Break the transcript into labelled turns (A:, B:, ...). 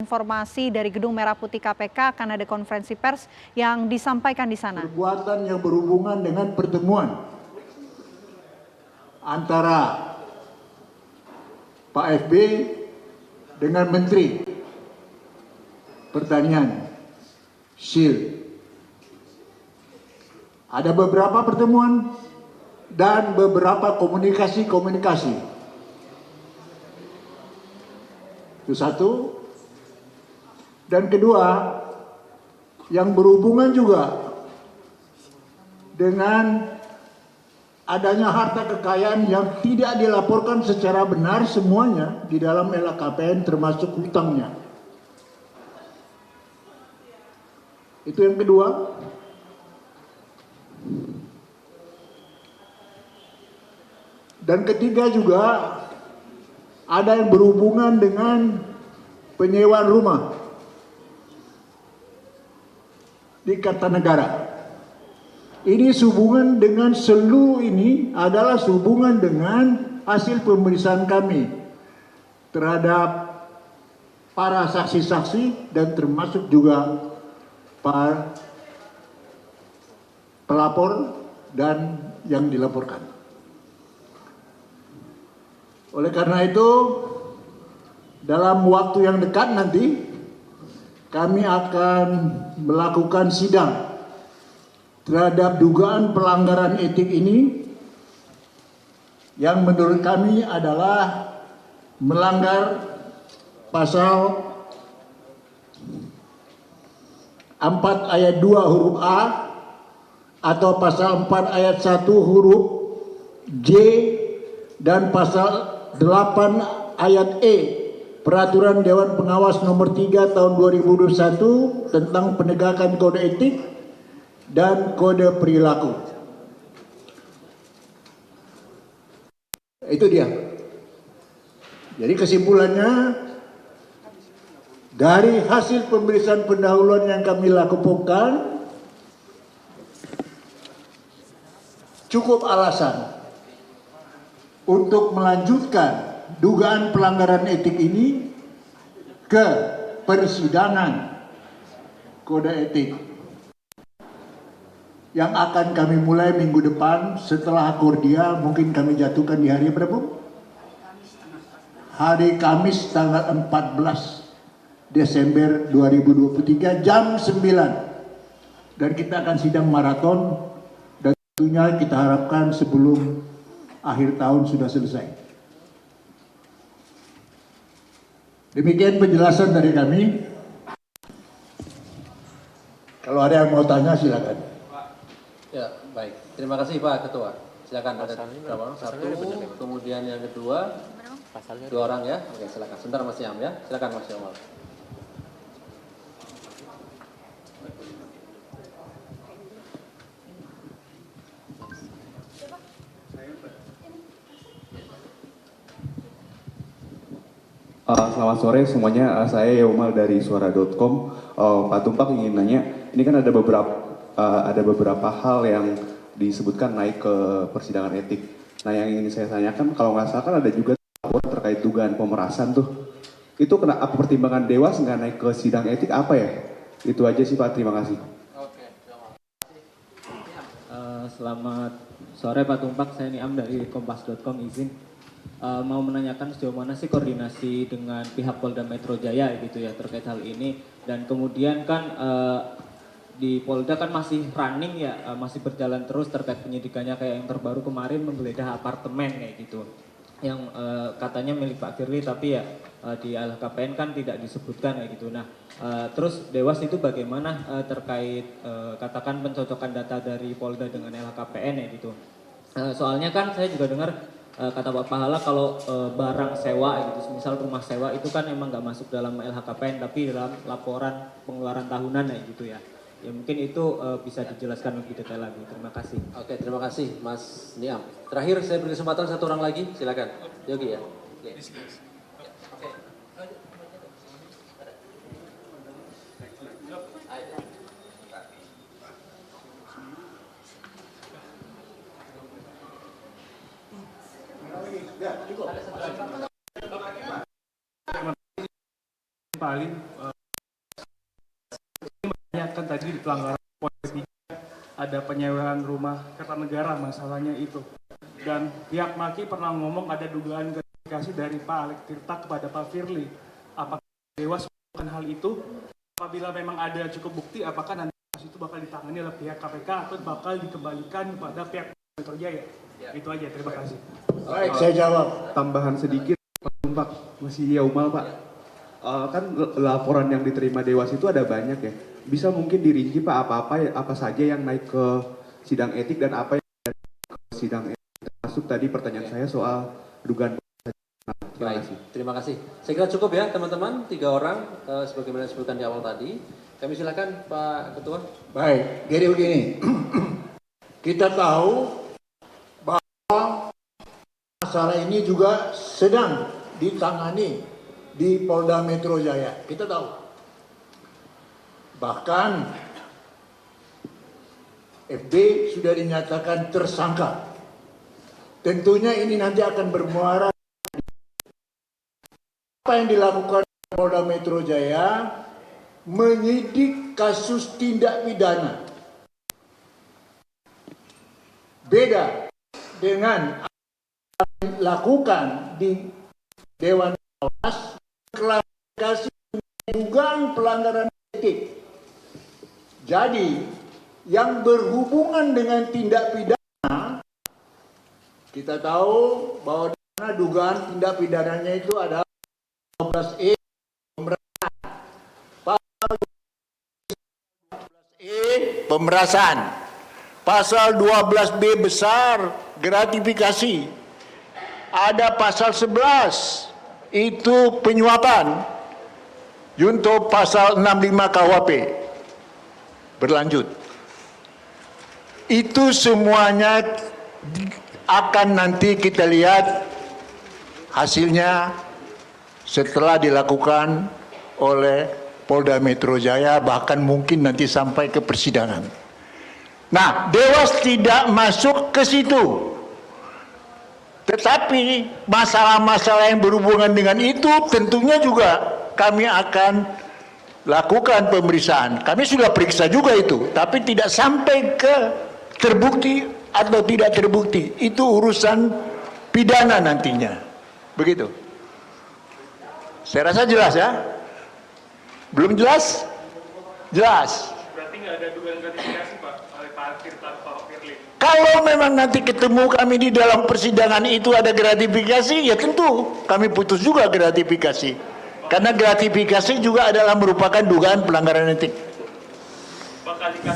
A: informasi dari Gedung Merah Putih KPK akan ada konferensi pers yang disampaikan di sana.
B: Perbuatan yang berhubungan dengan pertemuan antara Pak FB dengan Menteri Pertanian Syil. Ada beberapa pertemuan dan beberapa komunikasi. Itu satu. Dan kedua, yang berhubungan juga dengan adanya harta kekayaan yang tidak dilaporkan secara benar semuanya di dalam LHKPN termasuk hutangnya. Itu yang kedua. Dan ketiga juga ada yang berhubungan dengan penyewaan rumah di Kartanegara. Ini sehubungan dengan seluruh ini adalah sehubungan dengan hasil pemeriksaan kami terhadap para saksi-saksi dan termasuk juga para pelapor dan yang dilaporkan. Oleh karena itu, dalam waktu yang dekat nanti kami akan melakukan sidang terhadap dugaan pelanggaran etik ini yang menurut kami adalah melanggar pasal 4 ayat 2 huruf A atau pasal 4 ayat 1 huruf J dan pasal 8 ayat E Peraturan Dewan Pengawas nomor 3 tahun 2021 tentang penegakan kode etik dan kode perilaku. Itu dia. Jadi kesimpulannya, dari hasil pemeriksaan pendahuluan yang kami lakukan, cukup alasan untuk melanjutkan dugaan pelanggaran etik ini ke persidangan kode etik yang akan kami mulai minggu depan setelah akordia. Mungkin kami jatuhkan di hari berapa? Hari Kamis tanggal 14 Desember 2023 jam 9. Dan kita akan sidang maraton dan tentunya kita harapkan sebelum akhir tahun sudah selesai. Demikian penjelasan dari kami. Kalau ada yang mau tanya silakan.
C: Ya, baik. Terima kasih Pak Ketua. Silakan, ada berapa orang? Satu, kemudian yang kedua, dua orang ya. Oke, silakan. Sebentar Mas Yam ya. Silakan Mas Yamal.
D: Selamat sore semuanya, saya Yomal dari suara.com. Pak Tumpak ingin nanya, ini kan ada beberapa hal yang disebutkan naik ke persidangan etik. Nah, yang ingin saya tanyakan, kalau nggak salah kan ada juga laporan terkait dugaan pemerasan tuh. Itu apa pertimbangan Dewas nggak naik ke sidang etik apa ya? Itu aja sih Pak, terima kasih.
E: Selamat sore Pak Tumpak, saya Niam dari kompas.com. Izin mau menanyakan sejauh mana sih koordinasi dengan pihak Polda Metro Jaya gitu ya terkait hal ini, dan kemudian kan di Polda kan masih running ya, masih berjalan terus terkait penyidikannya, kayak yang terbaru kemarin menggeledah apartemen kayak gitu yang katanya milik Pak Firly tapi ya di LHKPN kan tidak disebutkan kayak gitu. Nah terus Dewas itu bagaimana terkait katakan pencocokan data dari Polda dengan LHKPN ya gitu. Soalnya kan saya juga dengar kata Pak Pahala kalau barang sewa gitu, misal rumah sewa itu kan emang nggak masuk dalam LHKPN tapi dalam laporan pengeluaran tahunan ya gitu ya. Ya mungkin itu bisa dijelaskan lebih detail lagi. Terima kasih.
C: Oke, terima kasih Mas Niam. Terakhir saya beri kesempatan satu orang lagi, silakan. Yogi ya. Oke.
F: Pak Alim, kan tadi di pelanggaran poin 3 ada penyewaan rumah Kertanegara, masalahnya itu. Dan pihak Maki pernah ngomong ada dugaan gratifikasi dari Pak Alex Tirta kepada Pak Firly. Apakah Dewas melakukan hal itu? Apabila memang ada cukup bukti, apakah nanti kasus itu bakal ditangani oleh pihak KPK atau bakal dikembalikan kepada pihak Metro Jaya? Ya. Itu aja, terima kasih.
B: Baik, saya jawab.
D: Tambahan sedikit, Pak Tumpak, masih Yaumal Pak. Kan laporan yang diterima Dewas itu ada banyak ya. Bisa mungkin dirinci Pak apa saja yang naik ke sidang etik dan apa yang ke sidang etik. Masuk tadi pertanyaan saya soal dugaan.
C: Baik, terima kasih. Saya kira cukup ya teman-teman, 3 orang sebagaimana disebutkan di awal tadi. Kami silakan Pak Ketua.
B: Baik, jadi begini. Kita tahu bahwa masalah ini juga sedang ditangani di Polda Metro Jaya. Kita tahu. Bahkan FB sudah dinyatakan tersangka. Tentunya ini nanti akan bermuara apa yang dilakukan Polda Metro Jaya menyidik kasus tindak pidana. Beda dengan apa yang dilakukan di Dewan Pengawas, klarifikasi dugaan pelanggaran etik. Jadi, yang berhubungan dengan tindak pidana, kita tahu bahwa dugaan tindak pidananya itu adalah 12E pemerasan. Pasal 12E pemerasan. Pasal 12B besar gratifikasi. Ada pasal 11 itu penyuapan. Junto pasal 65 KUHP. Berlanjut. Itu semuanya akan nanti kita lihat hasilnya setelah dilakukan oleh Polda Metro Jaya, bahkan mungkin nanti sampai ke persidangan. Nah, Dewas tidak masuk ke situ. Tetapi masalah-masalah yang berhubungan dengan itu tentunya juga kami akan lakukan pemeriksaan. Kami sudah periksa juga itu, tapi tidak sampai ke terbukti atau tidak terbukti. Itu urusan pidana nantinya. Begitu. Saya rasa jelas ya? Belum jelas? Jelas.
F: Berarti nggak ada dugaan gratifikasi Pak oleh Pak Tirta atau Pak Firly?
B: Kalau memang nanti ketemu kami di dalam persidangan itu ada gratifikasi, ya tentu kami putus juga gratifikasi. Karena gratifikasi juga adalah merupakan dugaan pelanggaran etik.